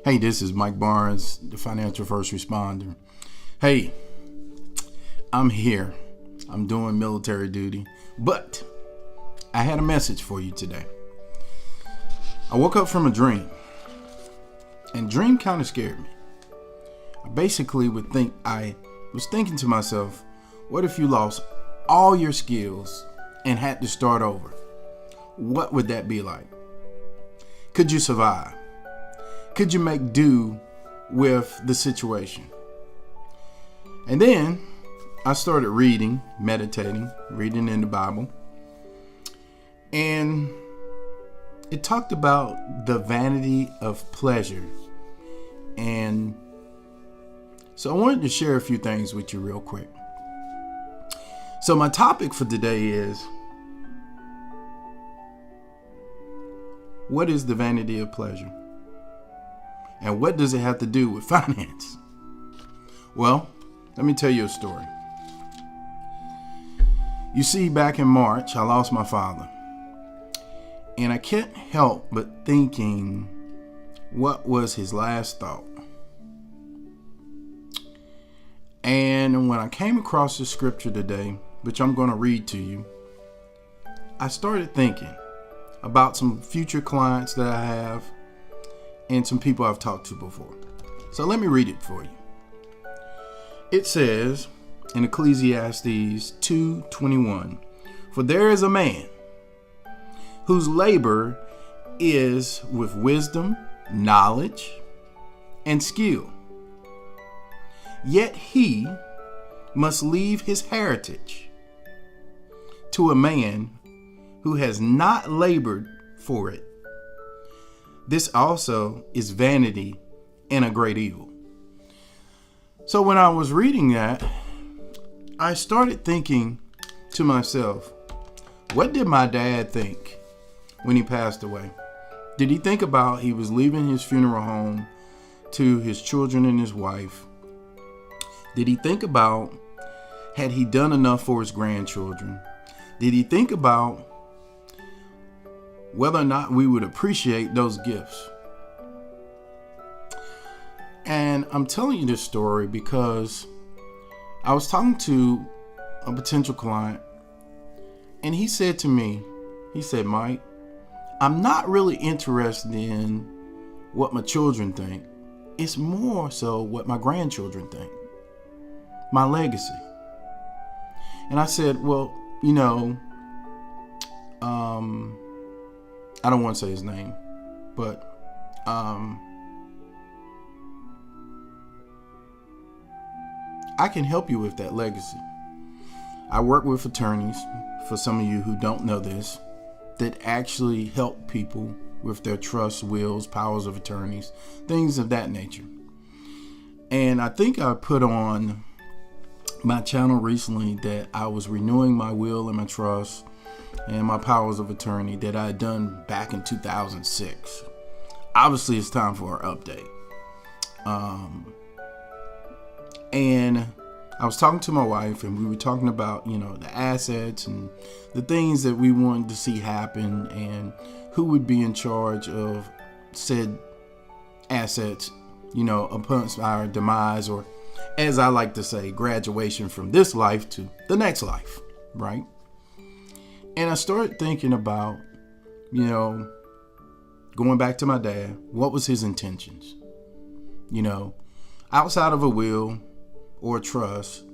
Hey, this is Mike Barnes, the financial first responder. Hey, I'm here. I'm doing military duty, but I had a message for you today. I woke up from a dream, and dream kind of scared me. I was thinking to myself, what if you lost all your skills and had to start over? What would that be like? Could you survive? Could you make do with the situation? And then I started reading, meditating, reading in the Bible. And it talked about the vanity of pleasure. And so I wanted to share a few things with you real quick. So my topic for today is, what is the vanity of pleasure? And what does it have to do with finance? Well, let me tell you a story. You see, back in March, I lost my father. And I can't help but thinking, what was his last thought? And when I came across the scripture today, which I'm going to read to you, I started thinking about some future clients that I have and some people I've talked to before. So let me read it for you. It says in Ecclesiastes 2:21, "For there is a man whose labor is with wisdom, knowledge, and skill. Yet he must leave his heritage to a man who has not labored for it. This also is vanity and a great evil." So when I was reading that, I started thinking to myself, what did my dad think when he passed away? Did he think about he was leaving his funeral home to his children and his wife? Did he think about, had he done enough for his grandchildren? Did he think about whether or not we would appreciate those gifts? And I'm telling you this story because I was talking to a potential client, and he said to me, Mike, I'm not really interested in what my children think. It's more so what my grandchildren think, my legacy. And I said, well, I don't want to say his name, but I can help you with that legacy. I work with attorneys, for some of you who don't know this, that actually help people with their trusts, wills, powers of attorneys, things of that nature. And I think I put on my channel recently that I was renewing my will and my trust and my powers of attorney that I had done back in 2006. Obviously, it's time for our update. And I was talking to my wife, and we were talking about, the assets and the things that we wanted to see happen and who would be in charge of said assets, upon our demise, or as I like to say, graduation from this life to the next life, right? And I started thinking about, going back to my dad, what was his intentions? Outside of a will or a trust,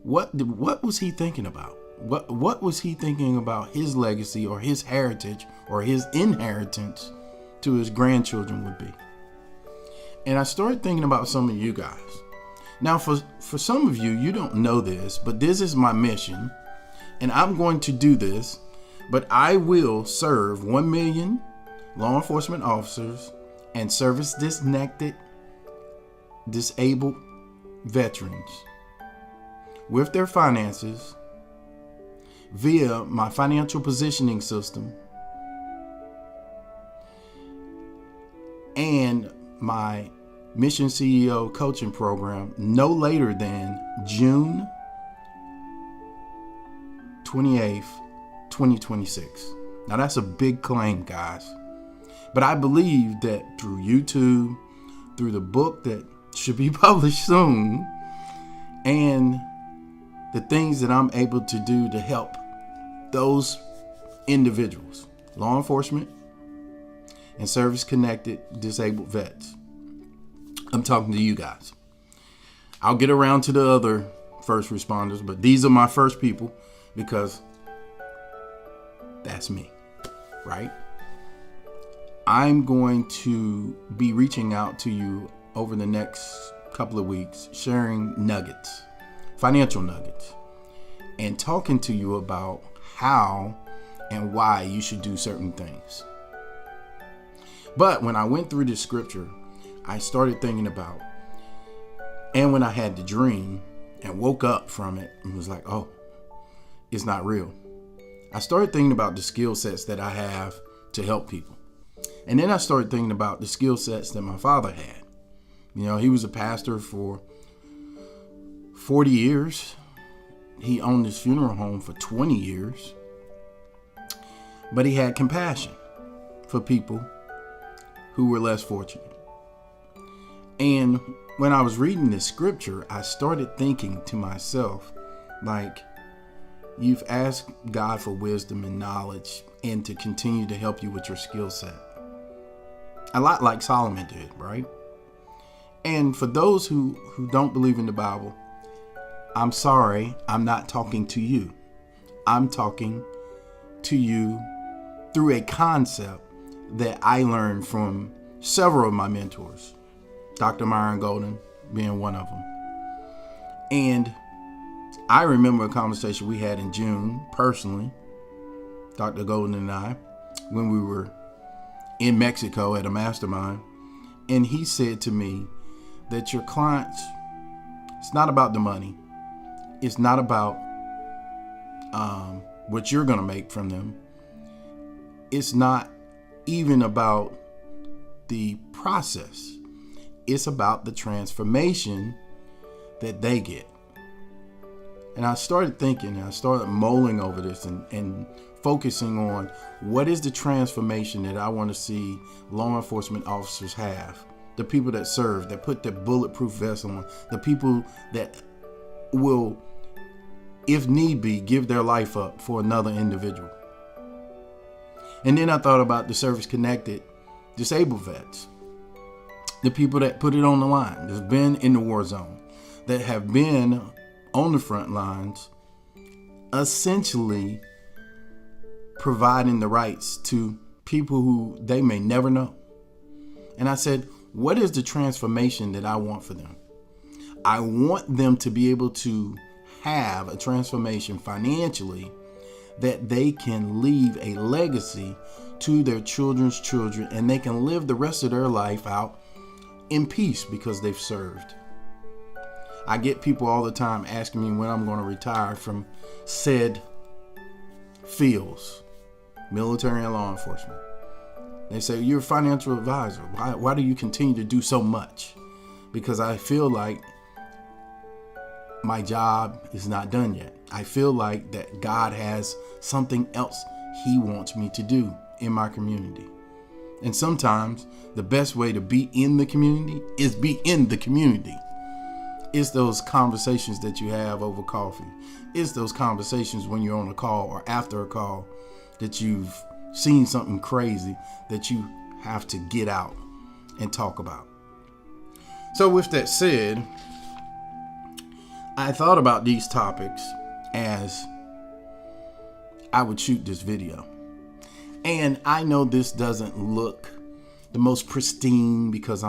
what was he thinking about? What was he thinking about his legacy or his heritage or his inheritance to his grandchildren would be? And I started thinking about some of you guys. Now, for some of you, you don't know this, but this is my mission, and I'm going to do this, but I will serve 1 million law enforcement officers and service-disconnected, disabled veterans with their finances via my financial positioning system and my Mission CEO coaching program no later than June 28th, 2026. Now that's a big claim, guys. But I believe that through YouTube, through the book that should be published soon, and the things that I'm able to do to help those individuals, law enforcement and service-connected disabled vets. I'm talking to you guys. I'll get around to the other first responders, but these are my first people because that's me, right? I'm going to be reaching out to you over the next couple of weeks, sharing nuggets, financial nuggets, and talking to you about how and why you should do certain things. But when I went through this scripture, I started thinking about, and when I had the dream and woke up from it and was like, oh, it's not real, I started thinking about the skill sets that I have to help people. And then I started thinking about the skill sets that my father had. You know, he was a pastor for 40 years. He owned his funeral home for 20 years. But he had compassion for people who were less fortunate. And when I was reading this scripture, I started thinking to myself, like, you've asked God for wisdom and knowledge and to continue to help you with your skill set. A lot like Solomon did, right? And for those who don't believe in the Bible, I'm sorry, I'm not talking to you. I'm talking to you through a concept that I learned from several of my mentors, Dr. Myron Golden being one of them. And I remember a conversation we had in June, personally, Dr. Golden and I, when we were in Mexico at a mastermind. And he said to me that your clients, it's not about the money. It's not about what you're going to make from them. It's not even about the process. It's about the transformation that they get. And I started thinking, and I started mulling over this and focusing on what is the transformation that I want to see law enforcement officers have. The people that serve, that put their bulletproof vest on, the people that will, if need be, give their life up for another individual. And then I thought about the service-connected disabled vets, the people that put it on the line, that's been in the war zone, that have been on the front lines, essentially providing the rights to people who they may never know. And I said, what is the transformation that I want for them? I want them to be able to have a transformation financially that they can leave a legacy to their children's children, and they can live the rest of their life out in peace because they've served. I get people all the time asking me when I'm going to retire from said fields, military and law enforcement. They say, you're a financial advisor. Why do you continue to do so much? Because I feel like my job is not done yet. I feel like that God has something else he wants me to do in my community. And sometimes the best way to be in the community is be in the community. It's those conversations that you have over coffee. It's those conversations when you're on a call or after a call that you've seen something crazy that you have to get out and talk about. So with that said, I thought about these topics as I would shoot this video. And I know this doesn't look the most pristine because I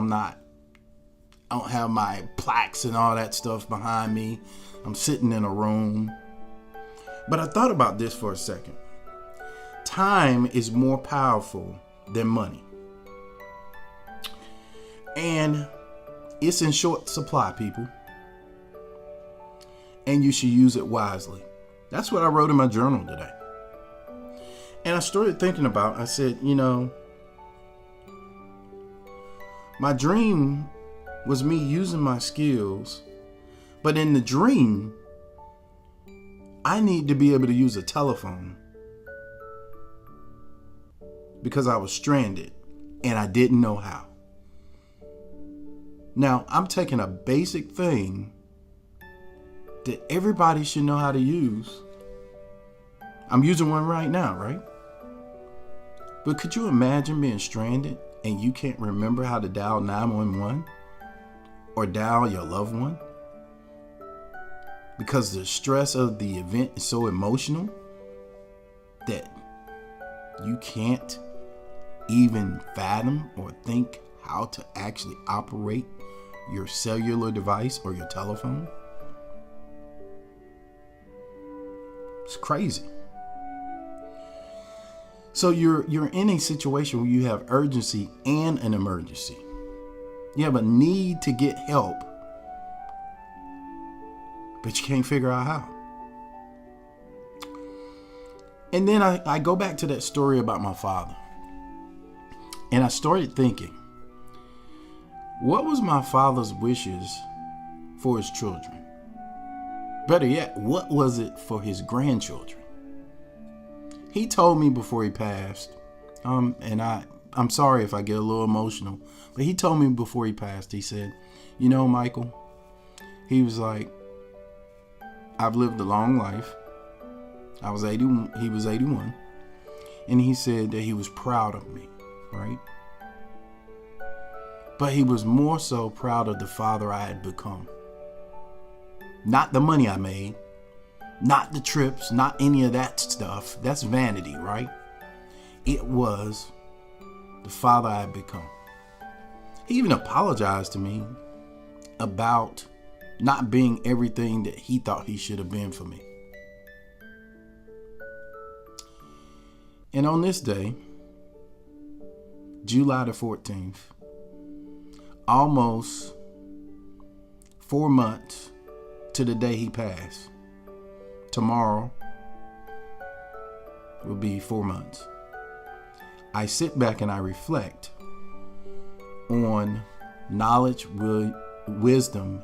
don't have my plaques and all that stuff behind me. I'm sitting in a room. But I thought about this for a second. Time is more powerful than money. And it's in short supply, people. And you should use it wisely. That's what I wrote in my journal today. And I started thinking about, I said, my dream was me using my skills, but in the dream, I need to be able to use a telephone because I was stranded and I didn't know how. Now, I'm taking a basic thing that everybody should know how to use. I'm using one right now, right? But could you imagine being stranded and you can't remember how to dial 911 or dial your loved one? Because the stress of the event is so emotional that you can't even fathom or think how to actually operate your cellular device or your telephone. It's crazy. So you're in a situation where you have urgency and an emergency. You have a need to get help, but you can't figure out how. And then I go back to that story about my father. And I started thinking, what was my father's wishes for his children? Better yet, what was it for his grandchildren? He told me before he passed, and I'm sorry if I get a little emotional, but he told me before he passed, he said, you know, Michael, he was like, I've lived a long life. I was 81, he was 81. And he said that he was proud of me, right? But he was more so proud of the father I had become. Not the money I made, not the trips, not any of that stuff. That's vanity, right? It was the father I had become. He even apologized to me about not being everything that he thought he should have been for me. And on this day, July the 14th, almost 4 months to the day he passed. Tomorrow will be 4 months. I sit back and I reflect on knowledge, wisdom,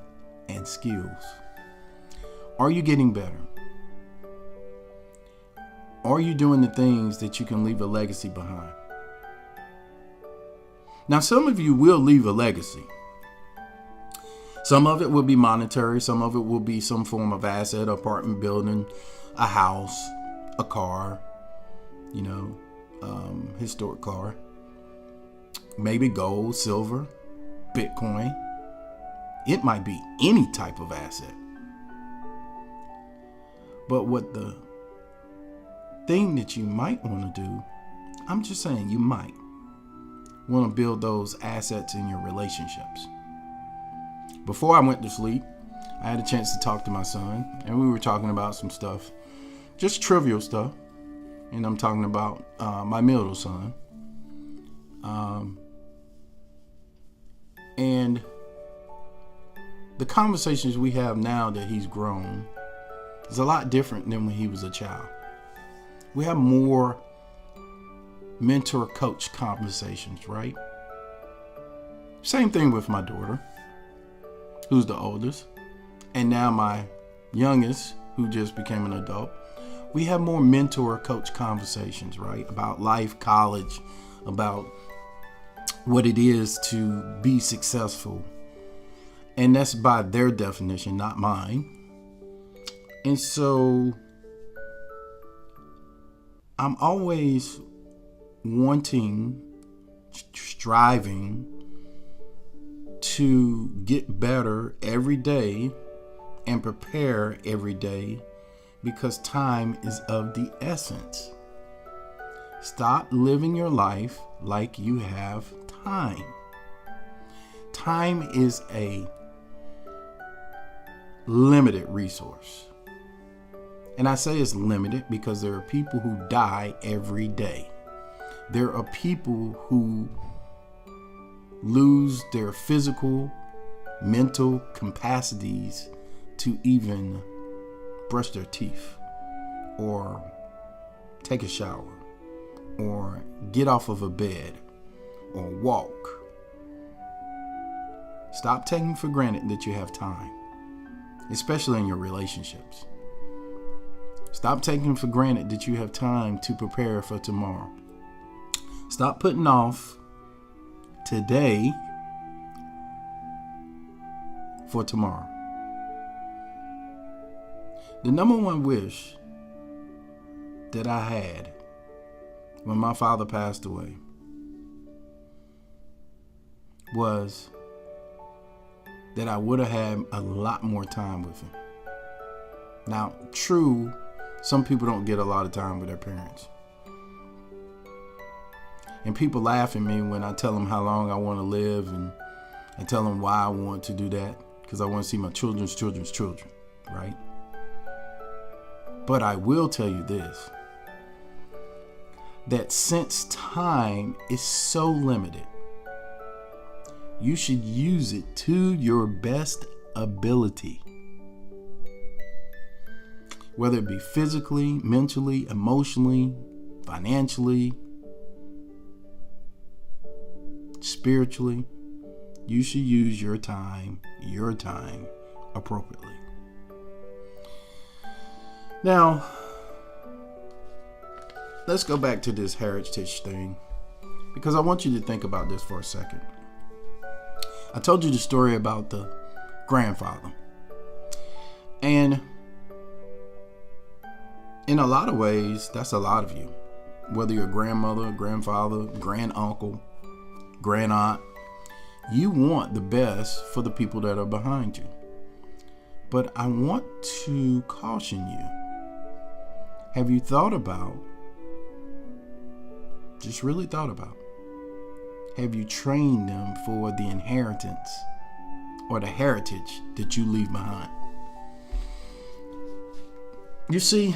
and skills. Are you getting better? Are you doing the things that you can leave a legacy behind? Now, some of you will leave a legacy. Some of it will be monetary. Some of it will be some form of asset, apartment building, a house, a car, historic car, maybe gold, silver, Bitcoin. It might be any type of asset. But what the thing that you might want to do, I'm just saying you might want to build those assets in your relationships. Before I went to sleep, I had a chance to talk to my son, and we were talking about some stuff, just trivial stuff. And I'm talking about my middle son. And the conversations we have now that he's grown is a lot different than when he was a child. We have more mentor coach conversations, right? Same thing with my daughter, who's the oldest, and now my youngest, who just became an adult. We have more mentor coach conversations, right? About life, college, about what it is to be successful. And that's by their definition, not mine. And so I'm always striving to get better every day and prepare every day, because time is of the essence. Stop living your life like you have time. Time is a limited resource. And I say it's limited because there are people who die every day. There are people who lose their physical, mental capacities to even brush their teeth or take a shower or get off of a bed or walk. Stop taking for granted that you have time, especially in your relationships. Stop taking for granted that you have time to prepare for tomorrow. Stop putting off today for tomorrow. The number one wish that I had when my father passed away was that I would have had a lot more time with him. Now, true, some people don't get a lot of time with their parents. And people laugh at me when I tell them how long I want to live, and I tell them why I want to do that, because I want to see my children's children, right? But I will tell you this, that since time is so limited, you should use it to your best ability. Whether it be physically, mentally, emotionally, financially, spiritually, you should use your time appropriately. Now, let's go back to this heritage thing, because I want you to think about this for a second. I told you the story about the grandfather. And in a lot of ways, that's a lot of you. Whether you're a grandmother, grandfather, granduncle, grandaunt, you want the best for the people that are behind you. But I want to caution you. Have you thought about, just really thought about, have you trained them for the inheritance or the heritage that you leave behind? You see,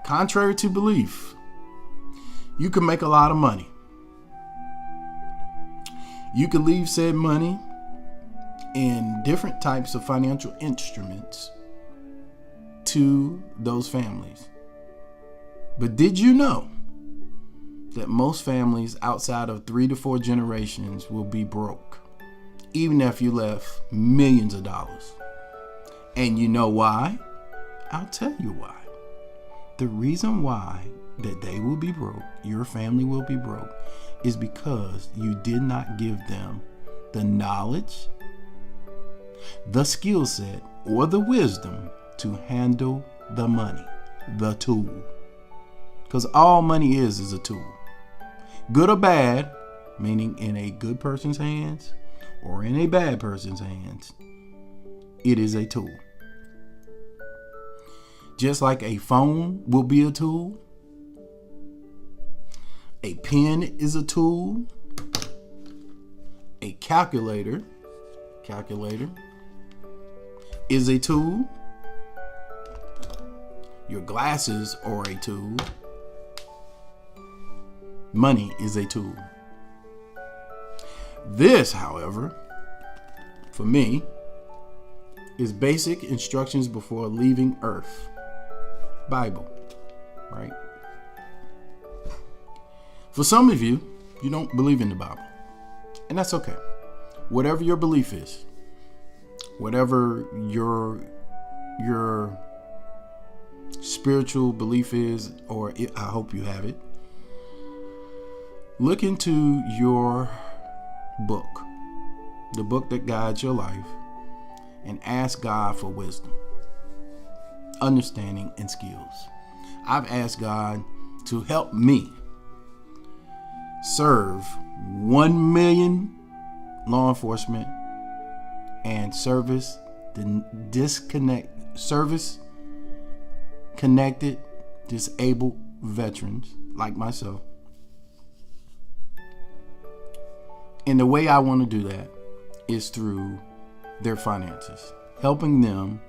contrary to belief, you can make a lot of money. You can leave said money in different types of financial instruments to those families. But did you know that most families outside of 3 to 4 generations will be broke, even if you left millions of dollars? And you know why? I'll tell you why. The reason why that they will be broke, your family will be broke, is because you did not give them the knowledge, the skill set, or the wisdom to handle the money, the tool. Because all money is a tool. Good or bad, meaning in a good person's hands or in a bad person's hands, it is a tool. Just like a phone will be a tool, a pen is a tool, a calculator is a tool, your glasses are a tool, money is a tool. This, however, for me, is basic instructions before leaving Earth. Bible, right? For some of you, you don't believe in the Bible, and that's okay. Whatever your belief is, whatever your spiritual belief is, or I hope you have it, look into your book, the book that guides your life, and ask God for wisdom, understanding, and skills. I've asked God to help me serve 1 million law enforcement and connected disabled veterans like myself. And the way I want to do that is through their finances, helping them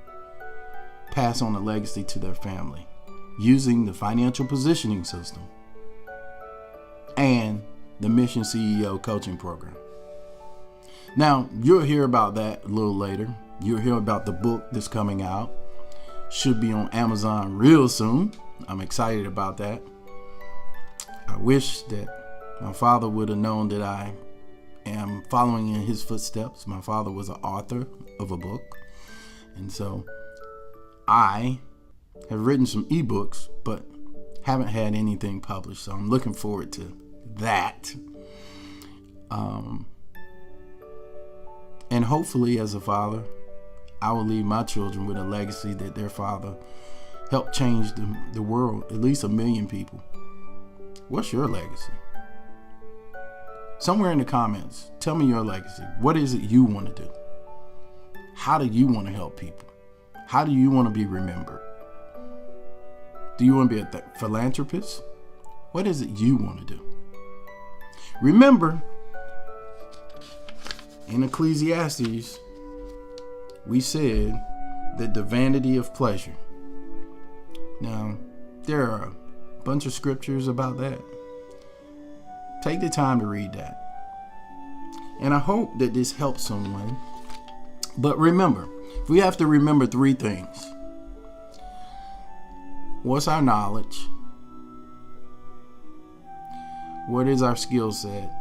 pass on a legacy to their family using the financial positioning system and the Mission CEO coaching program. Now, you'll hear about that a little later. You'll hear about the book that's coming out. Should be on Amazon real soon. I'm excited about that. I wish that my father would have known that I am following in his footsteps. My father was an author of a book. And so I have written some ebooks, but haven't had anything published. So I'm looking forward to that. And And hopefully, as a father, I will leave my children with a legacy that their father helped change the world, at least 1 million people. What's your legacy? Somewhere in the comments, tell me your legacy. What is it you want to do? How do you want to help people? How do you want to be remembered? Do you want to be a philanthropist? What is it you want to do? Remember, in Ecclesiastes, we said that the vanity of pleasure. Now, there are a bunch of scriptures about that. Take the time to read that. And I hope that this helps someone. But remember, we have to remember 3 things. What's our knowledge? What is our skill set?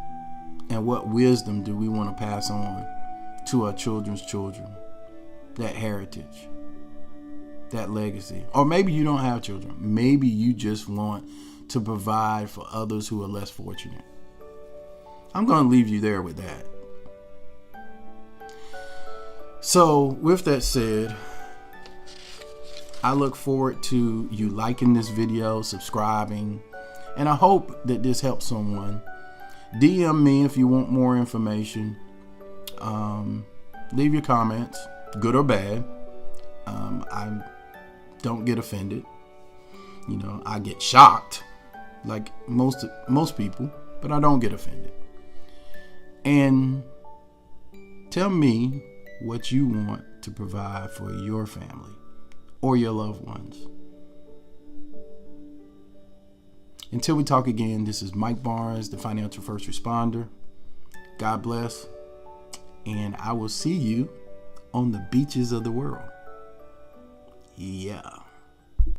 And what wisdom do we want to pass on to our children's children? That heritage, that legacy. Or maybe you don't have children. Maybe you just want to provide for others who are less fortunate. I'm going to leave you there with that. So, with that said, I look forward to you liking this video, subscribing, and I hope that this helps someone. DM me if you want more information. Leave your comments, good or bad. I don't get offended. You know, I get shocked, like most people, but I don't get offended. And tell me what you want to provide for your family or your loved ones. Until we talk again, this is Mike Barnes, the Financial First Responder. God bless, and I will see you on the beaches of the world. Yeah.